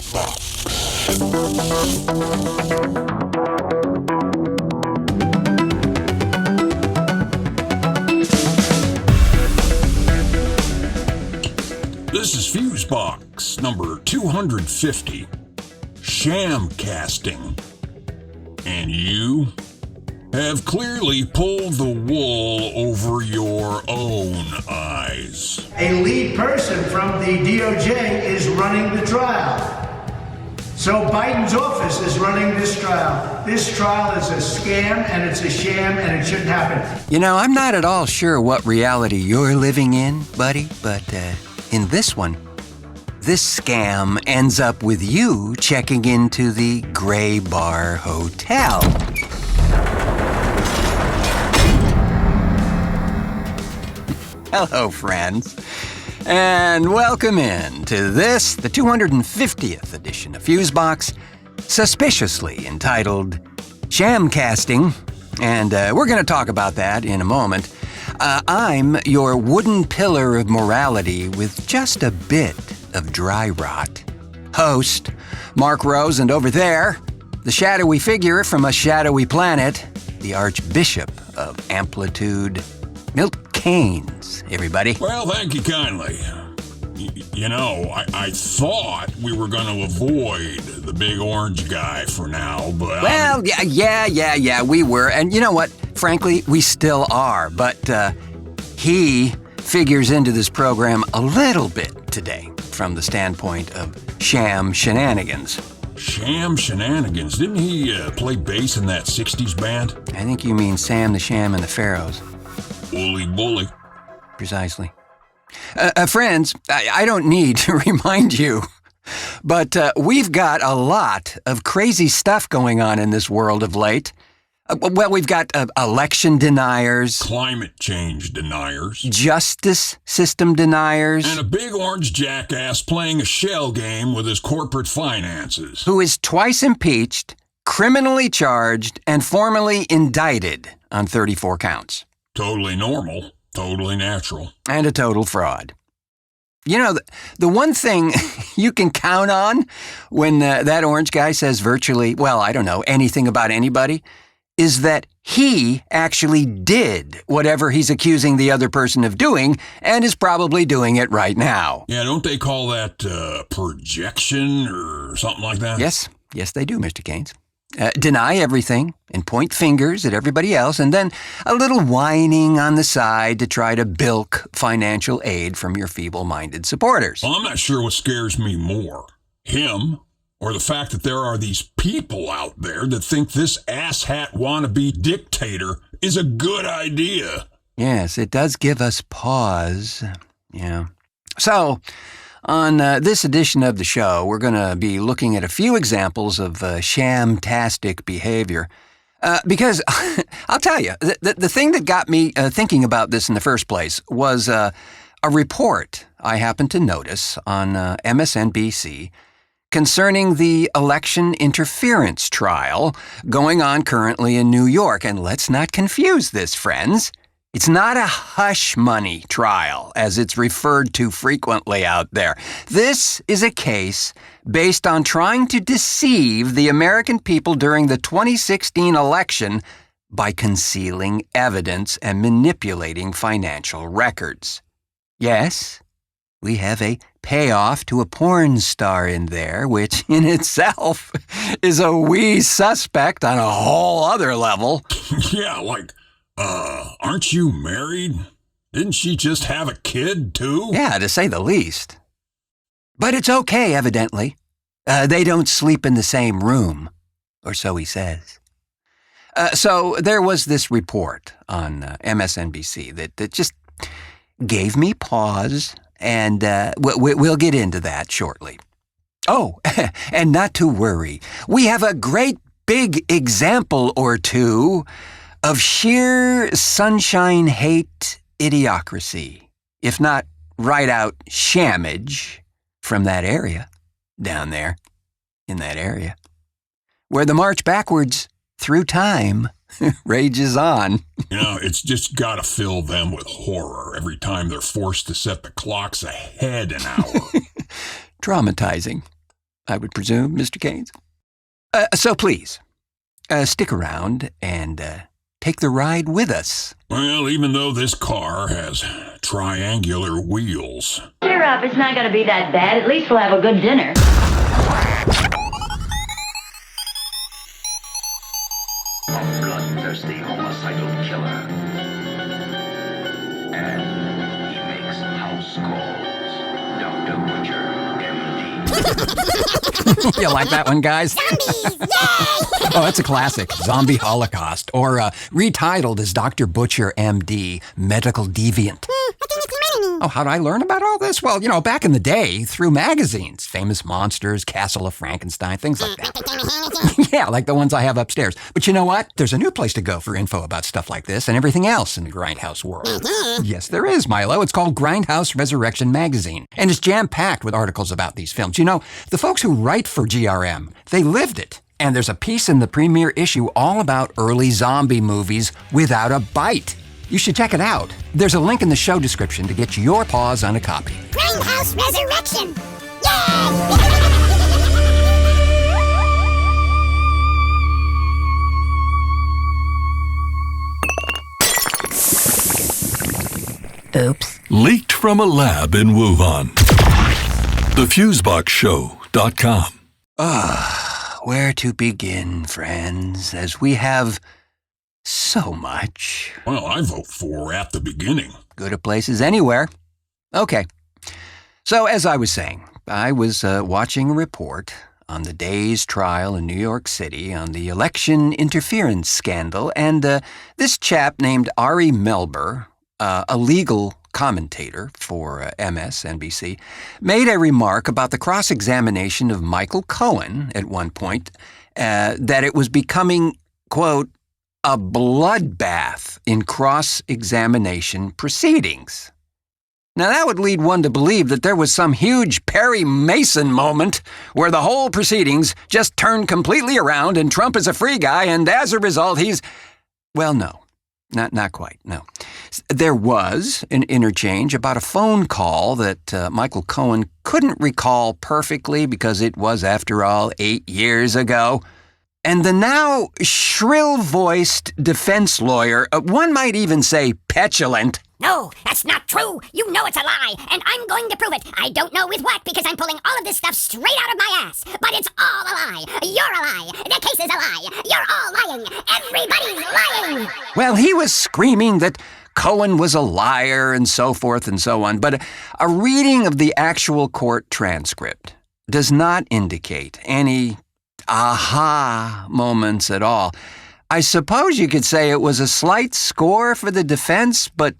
Fusebox. This is Fusebox number 250, Shamcasting. And you have clearly pulled the wool over your own eyes. A lead person from the DOJ is running the trial. So Biden's office is running this trial. This trial is a scam, and it's a sham, and it shouldn't happen. You know, I'm not at all sure what reality you're living in, buddy, but in this one, this scam ends up with you checking into the Gray Bar Hotel. Hello, friends, and welcome in to this, the 250th edition of Fusebox, suspiciously entitled Shamcasting, and we're going to talk about that in a moment. I'm your wooden pillar of morality with just a bit of dry rot. Host, Mark Rose, and over there, the shadowy figure from a shadowy planet, the Archbishop of Amplitude, Milt Keynes, everybody. Well, thank you kindly. I thought we were going to avoid the big orange guy for now, but... Well, yeah, we were. And you know what? Frankly, we still are. But he figures into this program a little bit today from the standpoint of Sham Shenanigans. Sham Shenanigans? Didn't he play bass in that 60s band? I think you mean Sam the Sham and the Pharaohs. Bully bully. Precisely. Friends, I don't need to remind you, but we've got a lot of crazy stuff going on in this world of late. Well, we've got election deniers, climate change deniers, justice system deniers, and a big orange jackass playing a shell game with his corporate finances, who is twice impeached, criminally charged, and formally indicted on 34 counts. Totally normal. Totally natural. And a total fraud. You know, the one thing you can count on when that orange guy says virtually, well, I don't know, anything about anybody, is that he actually did whatever he's accusing the other person of doing and is probably doing it right now. Yeah, don't they call that projection or something like that? Yes, they do, Mr. Keynes. Deny everything and point fingers at everybody else, and then a little whining on the side to try to bilk financial aid from your feeble-minded supporters. Well, I'm not sure what scares me more, him or the fact that there are these people out there that think this asshat wannabe dictator is a good idea. Yes, it does give us pause. Yeah. So, on this edition of the show, we're going to be looking at a few examples of shamtastic behavior. Because, I'll tell you, the thing that got me thinking about this in the first place was a report I happened to notice on MSNBC concerning the election interference trial going on currently in New York. And let's not confuse this, friends. It's not a hush money trial, as it's referred to frequently out there. This is a case based on trying to deceive the American people during the 2016 election by concealing evidence and manipulating financial records. Yes, we have a payoff to a porn star in there, which in itself is a wee suspect on a whole other level. Yeah, like... aren't you married? Didn't she just have a kid, too? Yeah, to say the least. But it's okay, evidently. They don't sleep in the same room, or so he says. So there was this report on MSNBC that just gave me pause, and we'll get into that shortly. Oh, and not to worry. We have a great big example or two of sheer sunshine hate idiocracy, if not right out shammage, from that area, down there, in that area, where the march backwards through time rages on. It's just got to fill them with horror every time they're forced to set the clocks ahead an hour. Traumatizing. I would presume, Mr. Keynes. So please, stick around and take the ride with us. Well, even though this car has triangular wheels. Cheer up, it's not going to be that bad. At least we'll have a good dinner. A bloodthirsty homicidal killer. And he makes house calls. Dr. Butcher, MD. You like that one, guys? Zombies! Yay! Oh, that's a classic. Zombie Holocaust. Or retitled as Dr. Butcher, MD, Medical Deviant. Oh, how did I learn about all this? Well, back in the day, through magazines. Famous Monsters, Castle of Frankenstein, things like that. Yeah, like the ones I have upstairs. But you know what? There's a new place to go for info about stuff like this and everything else in the Grindhouse world. Yes, there is, Milo. It's called Grindhouse Resurrection Magazine. And it's jam-packed with articles about these films. The folks who write for GRM, they lived it. And there's a piece in the premiere issue all about early zombie movies without a bite. You should check it out. There's a link in the show description to get your paws on a copy. Grindhouse Resurrection! Yay! Oops. Leaked from a lab in Wuhan. TheFuseboxShow.com. Where to begin, friends, as we have so much. Well, I vote for at the beginning. Good at places anywhere. Okay. So, as I was saying, I was watching a report on the day's trial in New York City on the election interference scandal, and this chap named Ari Melber, a legal commentator for MSNBC, made a remark about the cross-examination of Michael Cohen at one point, that it was becoming, quote, a bloodbath in cross-examination proceedings. Now, that would lead one to believe that there was some huge Perry Mason moment where the whole proceedings just turned completely around and Trump is a free guy, and as a result, he's... Well, no. Not quite, no. There was an interchange about a phone call that Michael Cohen couldn't recall perfectly because it was, after all, 8 years ago. And the now shrill-voiced defense lawyer, one might even say petulant. No, that's not true. You know it's a lie, and I'm going to prove it. I don't know with what, because I'm pulling all of this stuff straight out of my ass. But it's all a lie. You're a lie. The case is a lie. You're all lying. Everybody's lying. Well, he was screaming that Cohen was a liar and so forth and so on, but a reading of the actual court transcript does not indicate any aha moments at all. I suppose you could say it was a slight score for the defense, but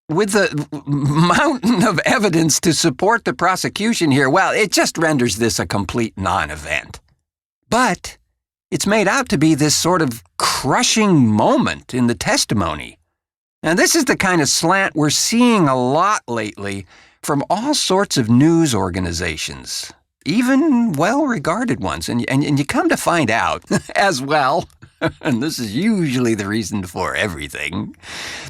with the mountain of evidence to support the prosecution here, well, it just renders this a complete non-event. But it's made out to be this sort of crushing moment in the testimony. And this is the kind of slant we're seeing a lot lately from all sorts of news organizations, even well-regarded ones. And you come to find out, as well, and this is usually the reason for everything,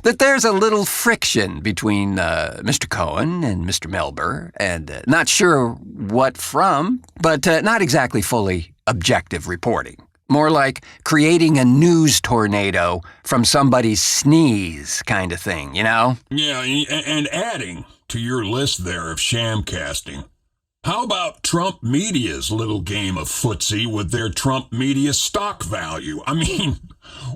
that there's a little friction between Mr. Cohen and Mr. Melber, and not sure what from, but not exactly fully objective reporting. More like creating a news tornado from somebody's sneeze kind of thing, you know? Yeah, and adding to your list there of Shamcasting, how about Trump Media's little game of footsie with their Trump Media stock value? I mean,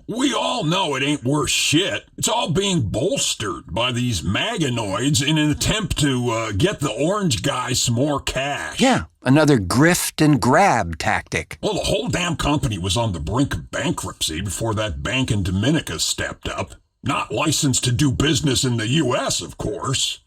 we all know it ain't worth shit. It's all being bolstered by these maganoids in an attempt to get the orange guy some more cash. Yeah, another grift and grab tactic. Well, the whole damn company was on the brink of bankruptcy before that bank in Dominica stepped up. Not licensed to do business in the U.S., of course.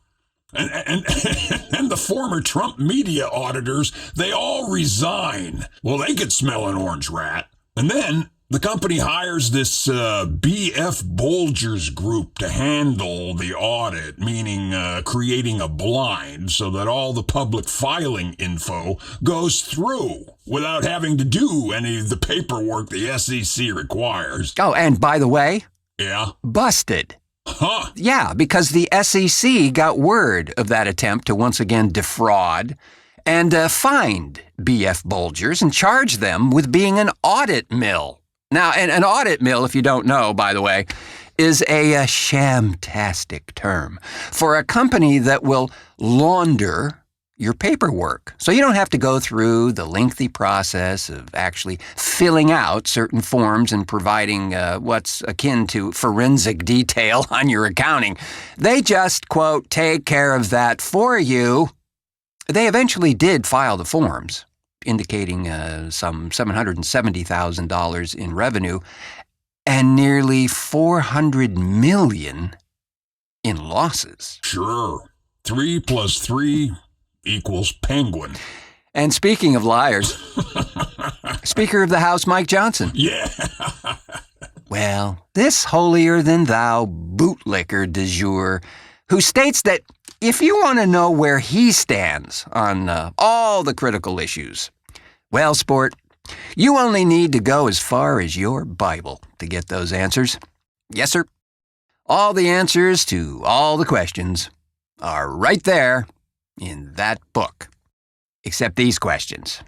And the former Trump media auditors, they all resign. Well, they could smell an orange rat. And then the company hires this B.F. Bolger's group to handle the audit, meaning creating a blind so that all the public filing info goes through without having to do any of the paperwork the SEC requires. Oh, and by the way, Yeah? busted. Huh? Yeah, because the SEC got word of that attempt to once again defraud, and fined B.F. Bolgers and charged them with being an audit mill. Now, an audit mill, if you don't know, by the way, is a Shamtastic term for a company that will launder your paperwork. So you don't have to go through the lengthy process of actually filling out certain forms and providing what's akin to forensic detail on your accounting. They just, quote, take care of that for you. They eventually did file the forms, indicating some $770,000 in revenue and nearly $400 million in losses. Sure. 3 + 3 = penguin. And speaking of liars, Speaker of the House Mike Johnson. Yeah. Well, this holier than thou bootlicker du jour, who states that if you want to know where he stands on all the critical issues, well, sport, you only need to go as far as your Bible to get those answers. Yes, sir. All the answers to all the questions are right there in that book. Except these questions.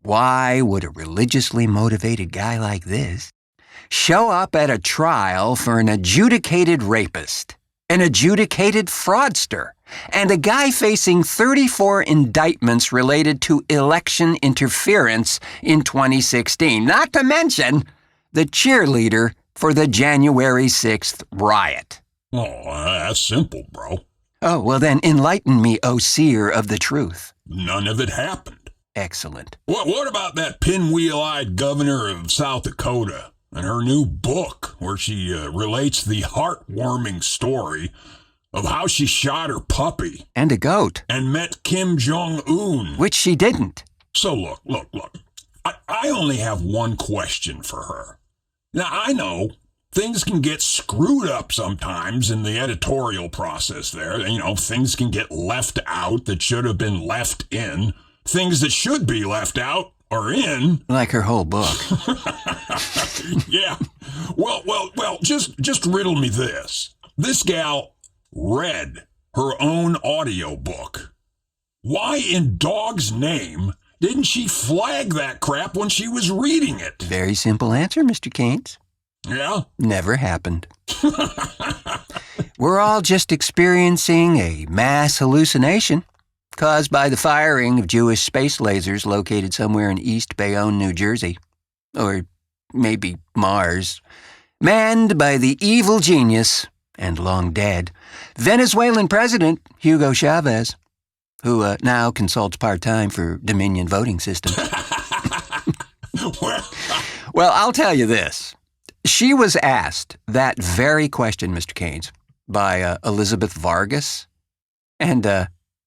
Why would a religiously motivated guy like this show up at a trial for an adjudicated rapist, an adjudicated fraudster, and a guy facing 34 indictments related to election interference in 2016, not to mention the cheerleader for the January 6th riot? Oh, that's simple, bro. Oh, well then enlighten me, O seer of the truth. None of it happened. Excellent. What about that pinwheel-eyed governor of South Dakota and her new book where she relates the heartwarming story of how she shot her puppy And a goat. and met Kim Jong-un? Which she didn't. So look. I only have one question for her. Now, I know things can get screwed up sometimes in the editorial process there. You know, things can get left out that should have been left in. Things that should be left out are in. Like her whole book. Yeah. Well, just riddle me this. This gal read her own audiobook. Why in dog's name didn't she flag that crap when she was reading it? Very simple answer, Mr. Keynes. Yeah? Never happened. We're all just experiencing a mass hallucination caused by the firing of Jewish space lasers located somewhere in East Bayonne, New Jersey. Or maybe Mars. Manned by the evil genius, and long dead, Venezuelan President Hugo Chavez, who now consults part-time for Dominion voting system. Well, I'll tell you this. She was asked that very question, Mr. Keynes, by Elizabeth Vargas, and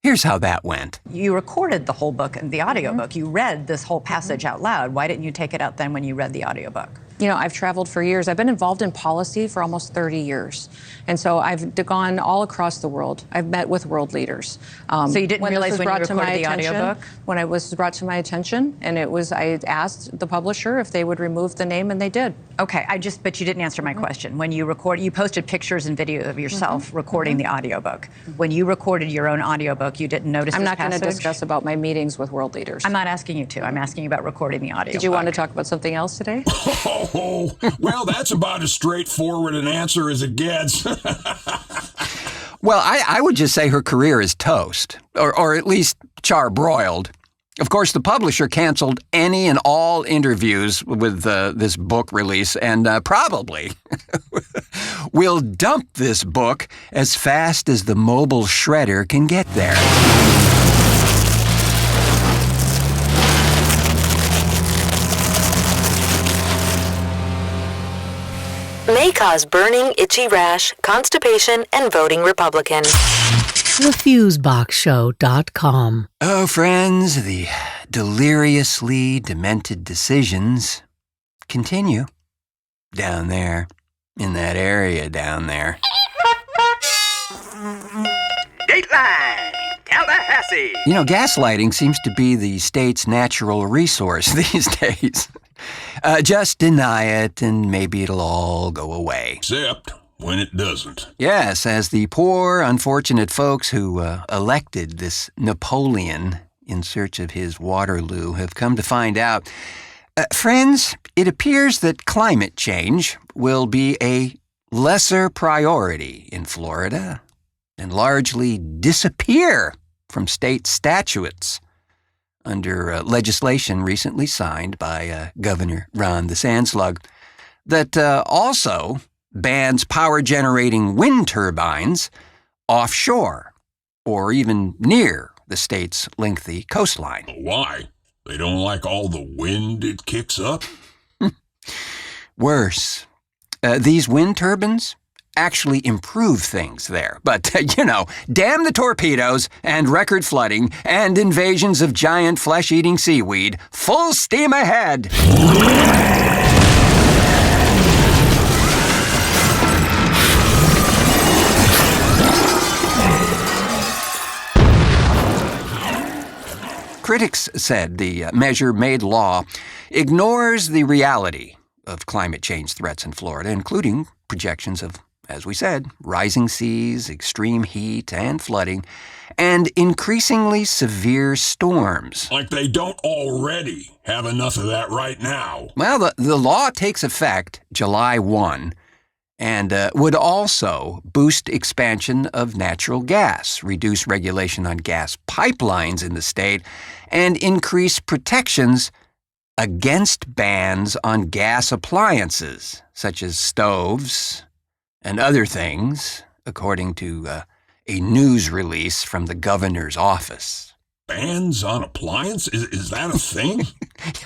here's how that went. You recorded the whole book, the audiobook. You read this whole passage out loud. Why didn't you take it out then when you read the audiobook? You know, I've traveled for years. I've been involved in policy for almost 30 years. And so I've gone all across the world. I've met with world leaders. So you didn't realize when you recorded the audiobook? When it was brought to my attention, and I asked the publisher if they would remove the name, and they did. Okay, but you didn't answer my question. When you posted pictures and video of yourself recording the audiobook. When you recorded your own audiobook, you didn't notice I'm this not going to passage? discuss about my meetings with world leaders. I'm not asking you to. I'm asking you about recording the audiobook. Did you want to talk about something else today? Oh, well, that's about as straightforward an answer as it gets. Well, I would just say her career is toast, or at least charbroiled. Of course, the publisher canceled any and all interviews with this book release, and probably will dump this book as fast as the mobile shredder can get there. May cause burning, itchy rash, constipation, and voting Republican. TheFuseboxShow.com. Oh, friends, the deliriously demented decisions continue down there, in that area down there. Dateline! Tallahassee! You know, gaslighting seems to be the state's natural resource these days. Just deny it, and maybe it'll all go away. Except when it doesn't. Yes, as the poor, unfortunate folks who elected this Napoleon in search of his Waterloo have come to find out. Friends, it appears that climate change will be a lesser priority in Florida and largely disappear from state statutes under legislation recently signed by Governor Ron the Sandslug that also bans power-generating wind turbines offshore or even near the state's lengthy coastline. Why? They don't like all the wind it kicks up? Worse. These wind turbines actually improve things there. But, damn the torpedoes and record flooding and invasions of giant flesh-eating seaweed. Full steam ahead! Critics said the measure made law ignores the reality of climate change threats in Florida, including projections of, as we said, rising seas, extreme heat and flooding, and increasingly severe storms. Like they don't already have enough of that right now. Well, the law takes effect July 1 and would also boost expansion of natural gas, reduce regulation on gas pipelines in the state, and increase protections against bans on gas appliances, such as stoves and other things, according to a news release from the governor's office. Bans on appliance? Is that a thing?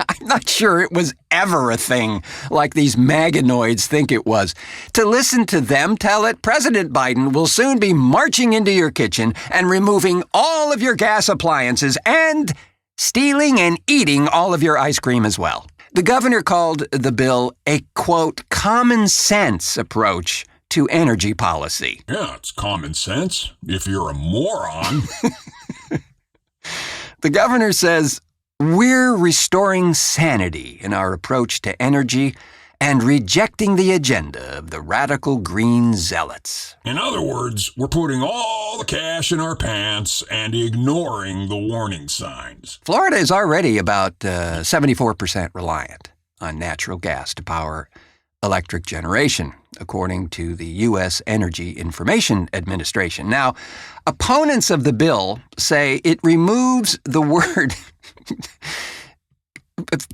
I'm not sure it was ever a thing like these maganoids think it was. To listen to them tell it, President Biden will soon be marching into your kitchen and removing all of your gas appliances and stealing and eating all of your ice cream as well. The governor called the bill a, quote, common sense approach to energy policy. Yeah, it's common sense if you're a moron. The governor says, we're restoring sanity in our approach to energy and rejecting the agenda of the radical green zealots. In other words, we're putting all the cash in our pants and ignoring the warning signs. Florida is already about 74% reliant on natural gas to power electric generation, according to the U.S. Energy Information Administration. Now, opponents of the bill say it removes the word...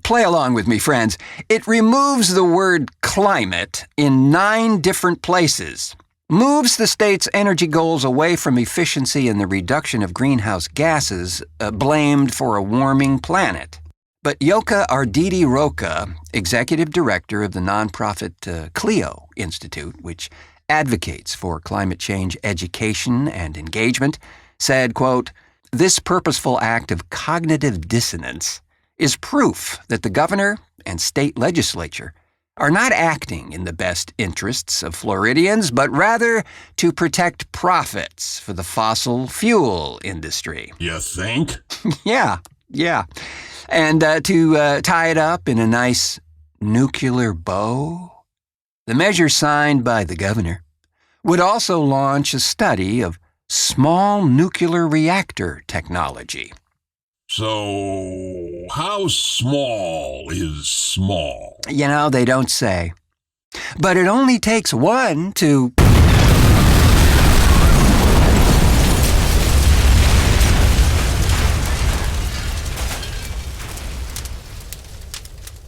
Play along with me, friends. It removes the word climate in 9 different places, moves the state's energy goals away from efficiency and the reduction of greenhouse gases blamed for a warming planet. But Yoka Arditi Roca, executive director of the nonprofit Clio Institute, which advocates for climate change education and engagement, said, quote, this purposeful act of cognitive dissonance is proof that the governor and state legislature are not acting in the best interests of Floridians, but rather to protect profits for the fossil fuel industry. You think? Yeah. And to tie it up in a nice nuclear bow, the measure signed by the governor would also launch a study of small nuclear reactor technology. So, how small is small? They don't say. But it only takes one to...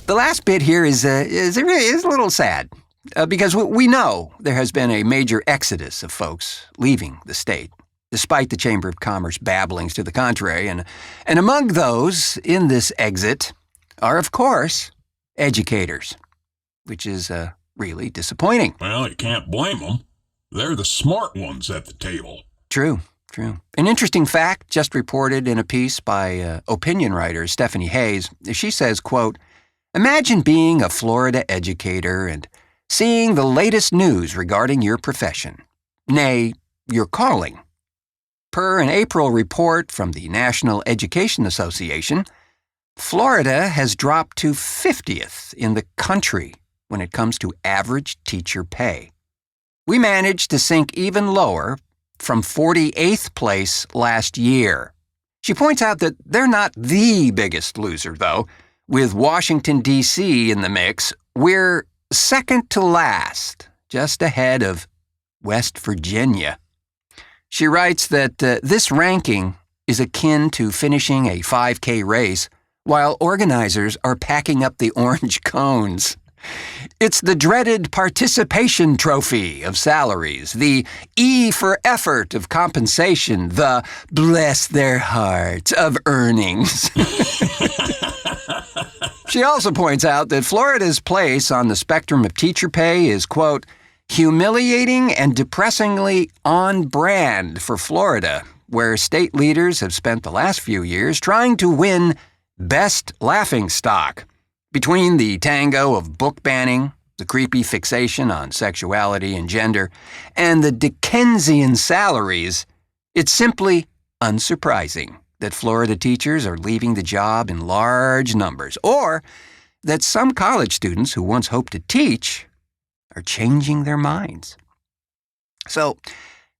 The last bit here is a little sad, because we know there has been a major exodus of folks leaving the state, despite the Chamber of Commerce babblings to the contrary. And among those in this exit are, of course, educators, which is really disappointing. Well, you can't blame them. They're the smart ones at the table. True. An interesting fact just reported in a piece by opinion writer Stephanie Hayes. She says, quote, imagine being a Florida educator and seeing the latest news regarding your profession, nay, your calling. Per an April report from the National Education Association, Florida has dropped to 50th in the country when it comes to average teacher pay. We managed to sink even lower from 48th place last year. She points out that they're not the biggest loser, though. With Washington, D.C. in the mix, we're second to last, just ahead of West Virginia. She writes that this ranking is akin to finishing a 5K race while organizers are packing up the orange cones. It's the dreaded participation trophy of salaries, the E for effort of compensation, the bless their hearts of earnings. She also points out that Florida's place on the spectrum of teacher pay is, quote, humiliating and depressingly on brand for Florida, where state leaders have spent the last few years trying to win best laughingstock. Between the tango of book banning, the creepy fixation on sexuality and gender, and the Dickensian salaries, it's simply unsurprising that Florida teachers are leaving the job in large numbers, or that some college students who once hoped to teach are changing their minds. So,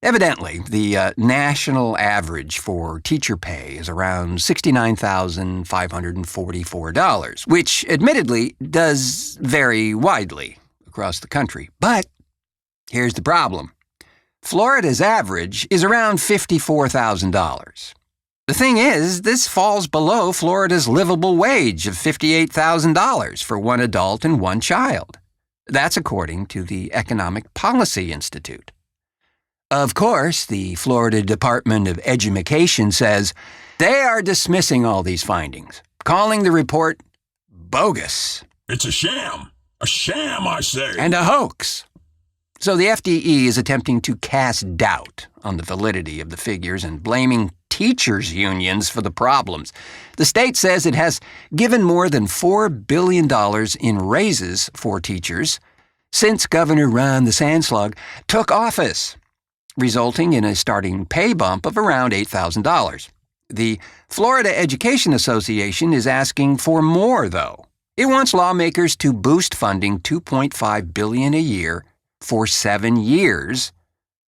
evidently, the national average for teacher pay is around $69,544, which admittedly does vary widely across the country. But here's the problem. Florida's average is around $54,000. The thing is, this falls below Florida's livable wage of $58,000 for one adult and one child. That's according to the Economic Policy Institute. Of course, the Florida Department of Education says they are dismissing all these findings, calling the report bogus. It's a sham. A sham, I say. And a hoax. So the FDE is attempting to cast doubt on the validity of the figures and blaming teachers' unions for the problems. The state says it has given more than $4 billion in raises for teachers since Governor Ron the Sandslug took office, resulting in a starting pay bump of around $8,000. The Florida Education Association is asking for more, though. It wants lawmakers to boost funding $2.5 billion a year for 7 years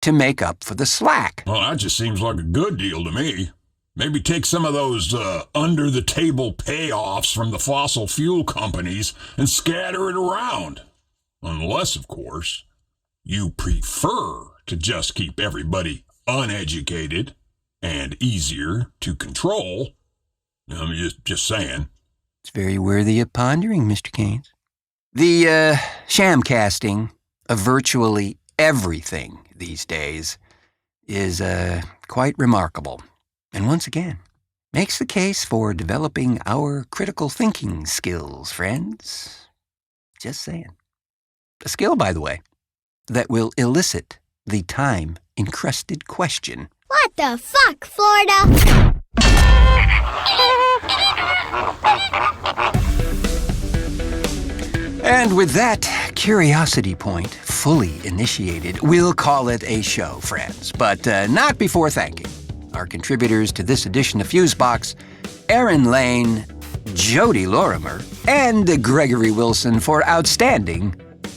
to make up for the slack. Well, that just seems like a good deal to me. Maybe take some of those under-the-table payoffs from the fossil fuel companies and scatter it around. Unless, of course, you prefer to just keep everybody uneducated and easier to control. I'm just saying. It's very worthy of pondering, Mr. Keynes. The shamcasting of virtually everything these days is quite remarkable. And once again, makes the case for developing our critical thinking skills, friends. Just saying. A skill, by the way, that will elicit the time-encrusted question. What the fuck, Florida? And with that curiosity point fully initiated, we'll call it a show, friends. But not before thanking our contributors to this edition of Fusebox, Erin Lehn, Jodi Lorimer, and Gregory Wilson for outstanding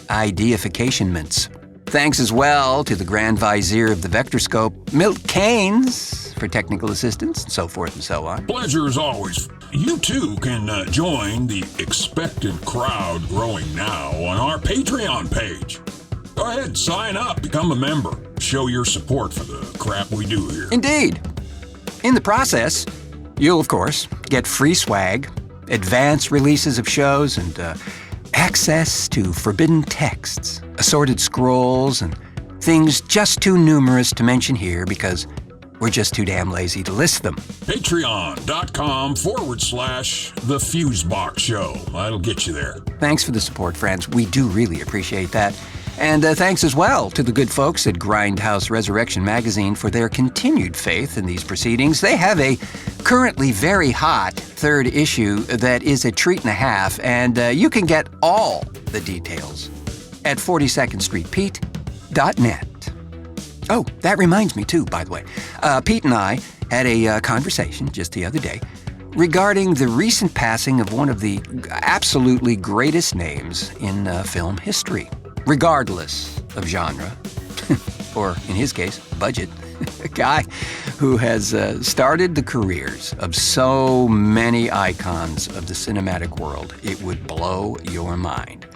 ideificationments. Thanks as well to the Grand Vizier of the Vectorscope, Milt Keynes, for technical assistance, and so forth and so on. Pleasure as always. You too can join the expectant crowd growing now on our Patreon page. Go ahead, sign up, become a member, show your support for the crap we do here. Indeed. In the process, you'll, of course, get free swag, advanced releases of shows, and access to forbidden texts, assorted scrolls, and things just too numerous to mention here because we're just too damn lazy to list them. Patreon.com/The Fusebox Show. That'll get you there. Thanks for the support, friends. We do really appreciate that. And thanks as well to the good folks at Grindhouse Resurrection Magazine for their continued faith in these proceedings. They have a currently very hot third issue that is a treat and a half, and you can get all the details at 42ndstreetpete.net. Oh, that reminds me too, by the way. Pete and I had a conversation just the other day regarding the recent passing of one of the absolutely greatest names in film history, regardless of genre, or in his case, budget. A guy who has started the careers of so many icons of the cinematic world, it would blow your mind.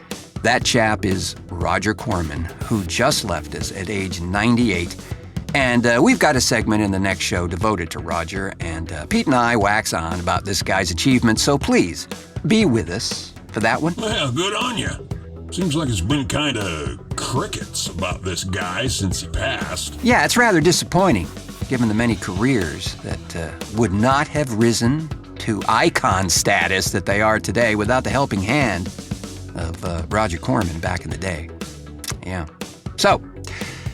That chap is Roger Corman, who just left us at age 98. And we've got a segment in the next show devoted to Roger, and Pete and I wax on about this guy's achievements, so please be with us for that one. Well, good on you. Seems like it's been kind of crickets about this guy since he passed. Yeah, it's rather disappointing, given the many careers that would not have risen to icon status that they are today without the helping hand of Roger Corman back in the day. Yeah. So,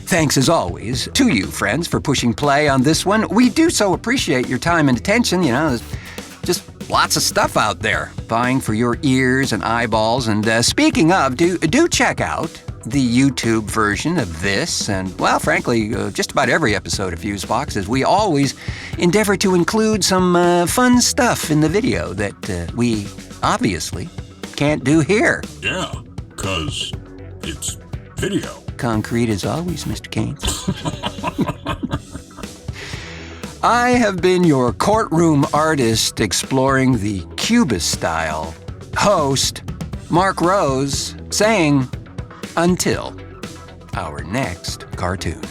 thanks as always to you, friends, for pushing play on this one. We do so appreciate your time and attention. You know, there's just lots of stuff out there vying for your ears and eyeballs. And speaking of, do check out the YouTube version of this and, well, frankly, just about every episode of Fusebox, as we always endeavor to include some fun stuff in the video that we obviously can't do here. Yeah, because it's video. Concrete as always, Mr. Kane. I have been your courtroom artist exploring the Cubist style host, Mark Rose, saying, until our next cartoon.